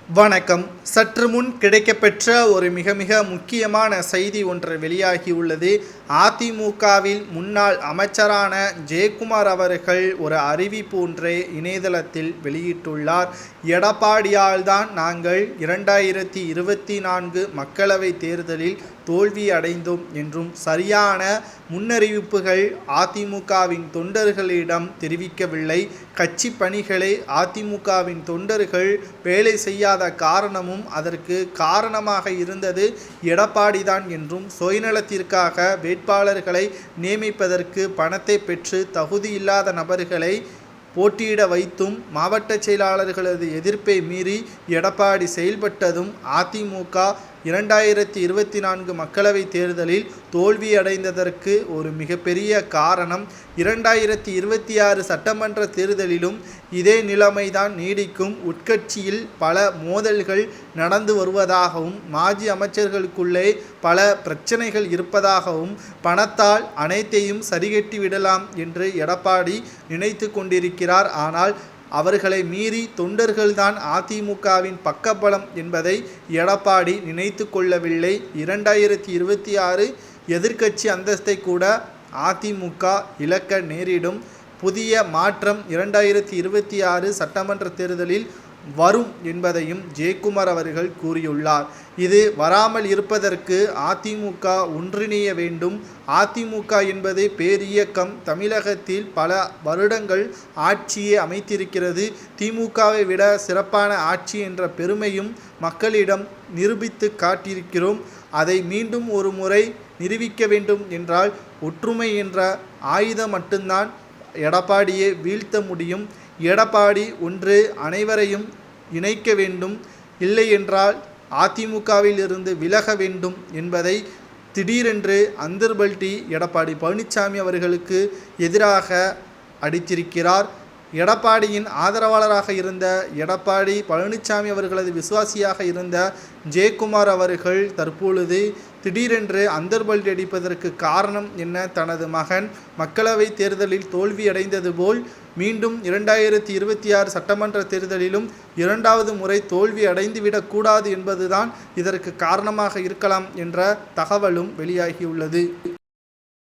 வணக்கம். சற்று முன் கிடைக்கப்பெற்ற ஒரு மிக மிக முக்கியமான செய்தி ஒன்று வெளியாகியுள்ளது. அதிமுகவில் முன்னாள் அமைச்சரான ஜெயக்குமார் அவர்கள் ஒரு அறிவிப்பு ஒன்றை இணையதளத்தில் வெளியிட்டுள்ளார். எடப்பாடியால் தான் நாங்கள் 2024 மக்களவைத் தேர்தலில் தோல்வி அடைந்தோம் என்றும் சரியான முன்னறிவிப்புகள் அதிமுகவின் தொண்டர்களிடம் தெரிவிக்கவில்லை. கட்சி பணிகளை அதிமுகவின் தொண்டர்கள் வேலை செய்யாத காரணமும் அதற்கு காரணமாக இருந்தது எடப்பாடிதான் என்றும், சுயநலத்திற்காக வேட்பாளர்களை நியமிப்பதற்கு பணத்தை பெற்று தகுதியில்லாத நபர்களை போட்டியிட வைத்தும் மாவட்ட செயலாளர்களது எதிர்ப்பை மீறி எடப்பாடி செயல்பட்டதும் அதிமுக 2024 மக்களவைத் தேர்தலில் தோல்வியடைந்ததற்கு ஒரு மிகப்பெரிய காரணம். 2026 சட்டமன்ற தேர்தலிலும் இதே நிலைமைதான் நீடிக்கும். உட்கட்சியில் பல மோதல்கள் நடந்து வருவதாகவும், மாஜி அமைச்சர்களுக்குள்ளே பல பிரச்சனைகள் இருப்பதாகவும், பணத்தால் அனைத்தையும் சரிகட்டி விடலாம் என்று எடப்பாடி நினைத்து கொண்டிருக்கிறார். ஆனால் அவர்களை மீறி தொண்டர்கள்தான் அதிமுகவின் பக்கபலம் என்பதை எடப்பாடி நினைத்து கொள்ளவில்லை. 2026 எதிர்க்கட்சி அந்தஸ்தை கூட அதிமுக இழக்க நேரிடும். புதிய மாற்றம் 2026 சட்டமன்ற தேர்தலில் வரும் என்பதையும் ஜெயக்குமார் அவர்கள் கூறியுள்ளார். இது வராமல் இருப்பதற்கு அதிமுக ஒன்றிணைய வேண்டும். அதிமுக என்பது பேரியக்கம். தமிழகத்தில் பல வருடங்கள் ஆட்சியை அமைத்திருக்கிறது. திமுகவை விட சிறப்பான ஆட்சி என்ற பெருமையும் மக்களிடம் நிரூபித்து காட்டியிருக்கிறோம். அதை மீண்டும் ஒரு முறை நிரூபிக்க வேண்டும் என்றால் ஒற்றுமை என்ற ஆயுதம் மட்டும்தான் எடப்பாடியை வீழ்த்த முடியும். எடப்பாடி ஒன்று அனைவரையும் இணைக்க வேண்டும், இல்லை என்றால் அதிமுகவில் இருந்து விலக வேண்டும் என்பதை திடீரென்று அந்தர்பல்டி எடப்பாடி பழனிசாமி அவர்களுக்கு எதிராக அடித்திருக்கிறார். எடப்பாடியின் ஆதரவாளராக இருந்த எடப்பாடி பழனிசாமி அவர்களது விசுவாசியாக இருந்த ஜெயக்குமார் அவர்கள் தற்பொழுது திடீரென்று அந்தர்பல்டி அடிப்பதற்கு காரணம் என்ன? தனது மகன் மக்களவைத் தேர்தலில் தோல்வியடைந்தது போல் மீண்டும் 2026 சட்டமன்ற தேர்தலிலும் இரண்டாவது முறை தோல்வி அடைந்துவிடக்கூடாது என்பதுதான் இதற்கு காரணமாக இருக்கலாம் என்ற தகவலும் வெளியாகியுள்ளது.